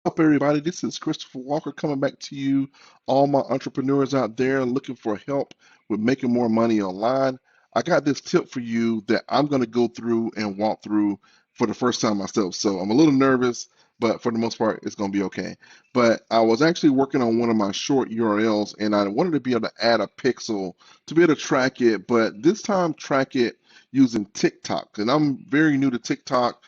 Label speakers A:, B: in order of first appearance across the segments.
A: Up, everybody? This is Christopher Walker coming back to you, all my entrepreneurs out there looking for help with making more money online. I got this tip for you that I'm going to go through and walk through for the first time myself. So I'm a little nervous, but for the most part, it's going to be okay. But I was actually working on one of my short URLs and I wanted to be able to add a pixel to be able to track it, but this time track it using TikTok. And I'm very new to TikTok.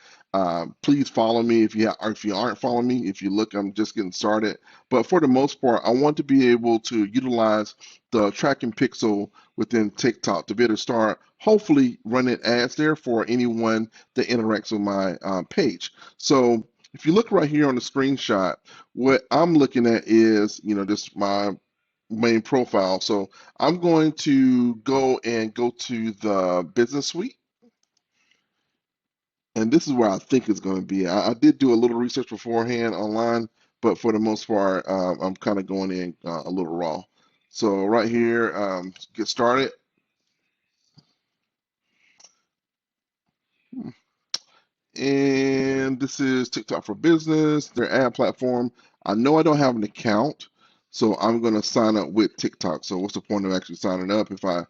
A: Please follow me or if you aren't following me. If you look, I'm just getting started. But for the most part, I want to be able to utilize the tracking pixel within TikTok to be able to start hopefully running ads there for anyone that interacts with my page. So if you look right here on the screenshot, what I'm looking at is, just my main profile. So I'm going to go to the business suite. And this is where I think it's going to be. I did do a little research beforehand online, but for the most part, I'm kind of going in a little raw. So right here, get started. And this is TikTok for Business, their ad platform. I know I don't have an account, so I'm going to sign up with TikTok. So what's the point of actually signing up if I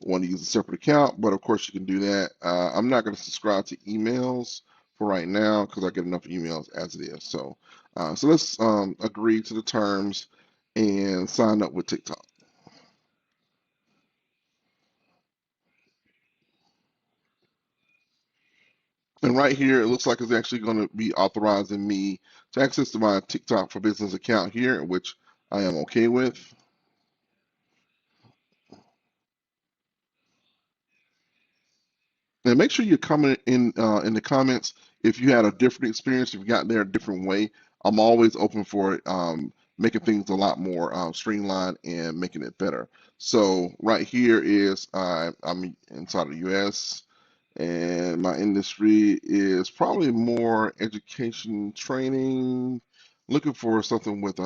A: want to use a separate account? But of course, you can do that. I'm not going to subscribe to emails for right now because I get enough emails as it is. So let's agree to the terms and sign up with TikTok. And right here, it looks like it's actually going to be authorizing me to access to my TikTok for Business account here, which I am okay with. And make sure you comment in the comments if you had a different experience, if you got there a different way. I'm always open for it, making things a lot more streamlined and making it better. So right here is I'm inside the U.S. and my industry is probably more education training. Looking for something with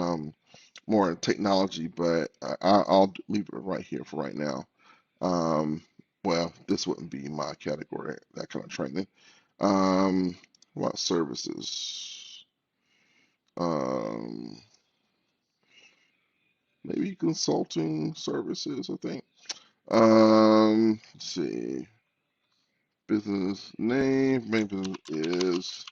A: more technology, but I'll leave it right here for right now. Um, well, this wouldn't be my category, that kind of training. Um, what services? Um, maybe consulting services, I think. Let's see. Business name, main business is,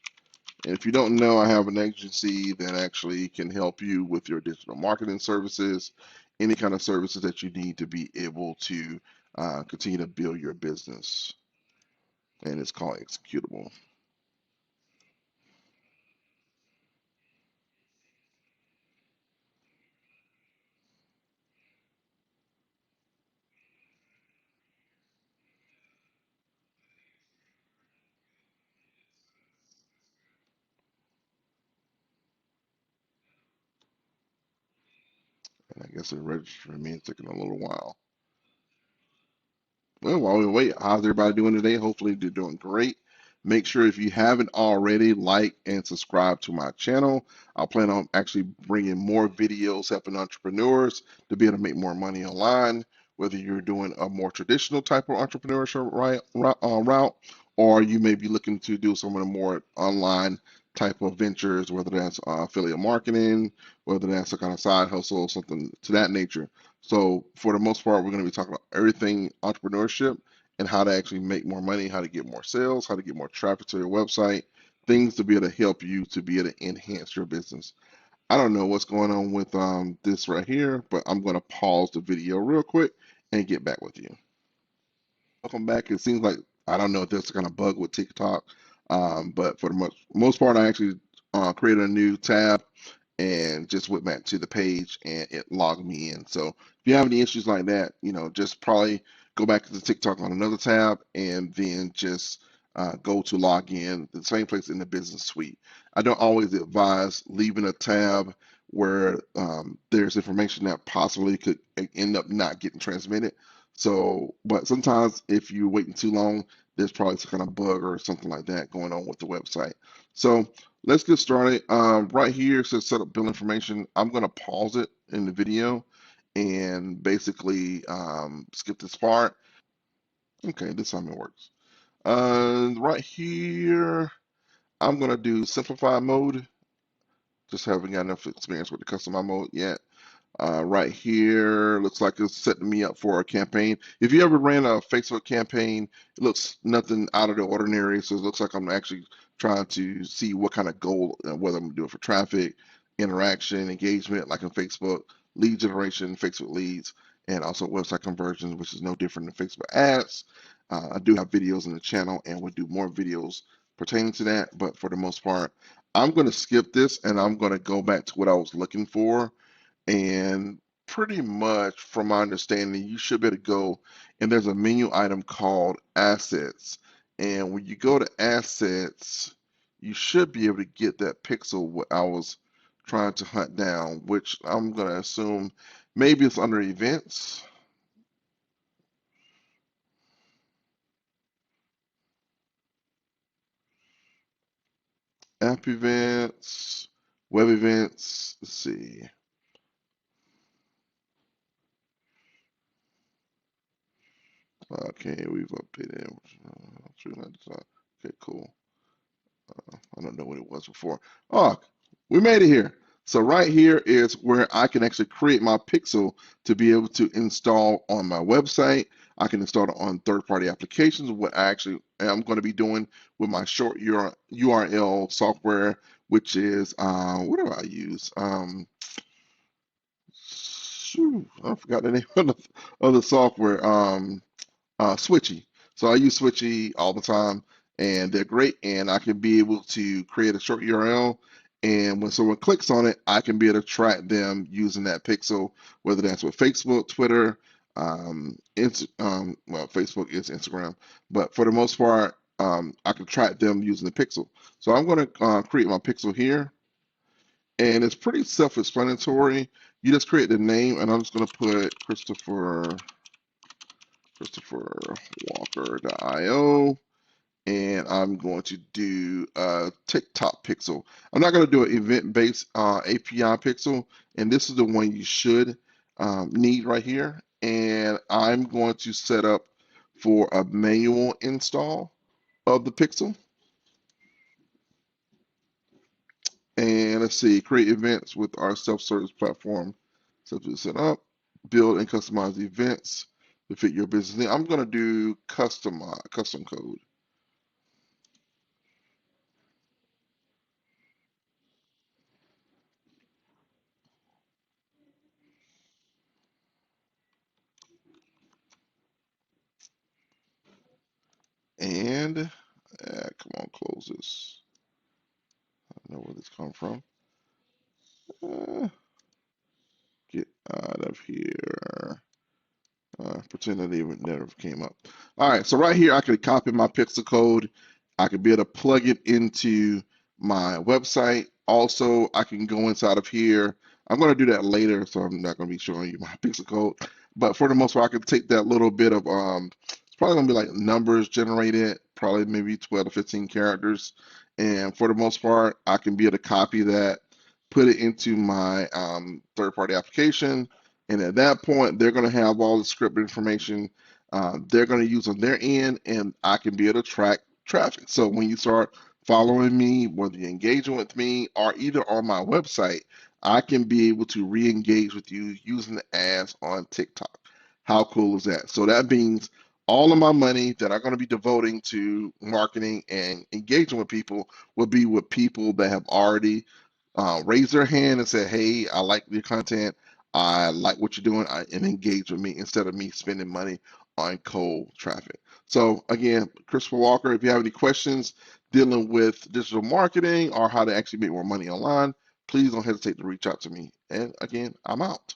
A: and if you don't know, I have an agency that actually can help you with your digital marketing services, any kind of services that you need to be able to continue to build your business. And it's called Executable. And I guess the registering me is taking a little while. Well, while we wait, how's everybody doing today? Hopefully they're doing great. Make sure if you haven't already, like and subscribe to my channel. I plan on actually bringing more videos helping entrepreneurs to be able to make more money online, whether you're doing a more traditional type of entrepreneurship route, or you may be looking to do some of the more online type of ventures, whether that's affiliate marketing, whether that's a kind of side hustle, something to that nature. So for the most part, we're going to be talking about everything entrepreneurship and how to actually make more money, how to get more sales, how to get more traffic to your website, things to be able to help you to be able to enhance your business. I don't know what's going on with this right here, but I'm going to pause the video real quick and get back with you. Welcome back. It seems like I don't know if there's kind of bug with TikTok, but for the most part, I actually created a new tab and just went back to the page and it logged me in. So if you have any issues like that, just probably go back to the TikTok on another tab and then just go to log in, the same place in the business suite. I don't always advise leaving a tab where there's information that possibly could end up not getting transmitted. So, but sometimes if you're waiting too long, there's probably some kind of bug or something like that going on with the website. So let's get started. Right here it says set up bill information. I'm going to pause it in the video and basically skip this part. Okay, this time it works. Right here, I'm going to do simplify mode. Just haven't got enough experience with the custom mode yet. Right here, looks like it's setting me up for a campaign. If you ever ran a Facebook campaign, it looks nothing out of the ordinary. So it looks like I'm actually trying to see what kind of goal, whether I'm doing for traffic, interaction, engagement, like in Facebook, lead generation, Facebook leads, and also website conversions, which is no different than Facebook ads. I do have videos in the channel and we'll do more videos pertaining to that. But for the most part, I'm going to skip this and I'm going to go back to what I was looking for. And pretty much, from my understanding, you should be able to go and there's a menu item called assets. And when you go to assets, you should be able to get that pixel what I was trying to hunt down, which I'm going to assume maybe it's under events. App events, web events. Let's see. Okay, we've updated. Okay, cool. I don't know what it was before. Oh, we made it here. So right here is where I can actually create my pixel to be able to install on my website. I can install it on third-party applications. What I actually am going to be doing with my short URL software, which is what do I use? I forgot the name of the software. Switchy. So I use Switchy all the time, and they're great. And I can be able to create a short URL, and when someone clicks on it, I can be able to track them using that pixel, whether that's with Facebook, Twitter, well, Facebook is Instagram, but for the most part, I can track them using the pixel. So I'm going to create my pixel here, and it's pretty self-explanatory. You just create the name, and I'm just going to put Christopher Walker.io, and I'm going to do a TikTok pixel. I'm not going to do an event-based API pixel, and this is the one you should need right here. And I'm going to set up for a manual install of the pixel. And let's see, create events with our self-service platform. Simply set up, build and customize events to fit your business need. I'm going to do custom code. And come on, close this. I don't know where this come from. Get out of here. Pretend that even never came up. All right, so right here, I could copy my pixel code. I could be able to plug it into my website. Also, I can go inside of here. I'm going to do that later, so I'm not going to be showing you my pixel code. But for the most part, I can take that little bit of, it's probably going to be like numbers generated, probably maybe 12 to 15 characters. And for the most part, I can be able to copy that, put it into my third-party application, and at that point, they're going to have all the script information they're going to use on their end, and I can be able to track traffic. So when you start following me, whether you're engaging with me or either on my website, I can be able to re-engage with you using the ads on TikTok. How cool is that? So that means all of my money that I'm going to be devoting to marketing and engaging with people will be with people that have already raised their hand and said, hey, I like your content. I like what you're doing, and engage with me instead of me spending money on cold traffic. So again, Christopher Walker, if you have any questions dealing with digital marketing or how to actually make more money online, please don't hesitate to reach out to me. And again, I'm out.